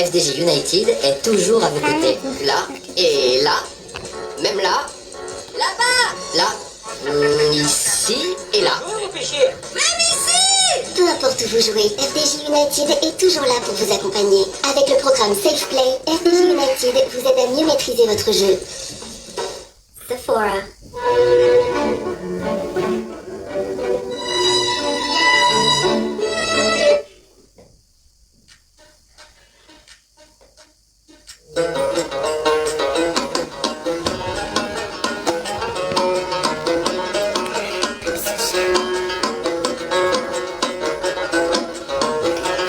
FDJ United est toujours à vos côtés. Là, et là, même là, là-bas, là, ici et là. Même ici! Peu importe où vous jouez, FDJ United est toujours là pour vous accompagner. Avec le programme Safe Play, FDJ United vous aide à mieux maîtriser votre jeu. Sephora.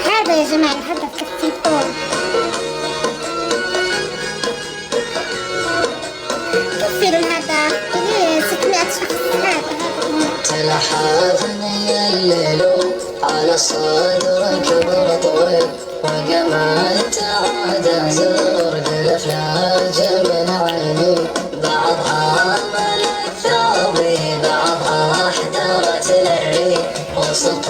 هذا يا جماعة الهدف كالتليفون. كثير الهدف 600 شخص. تلحفني الليل على صدرك برطوي وقمت عاد زور بالافلاج من عيني بعضها ملك ثوبي بعضها احترت لعي وسط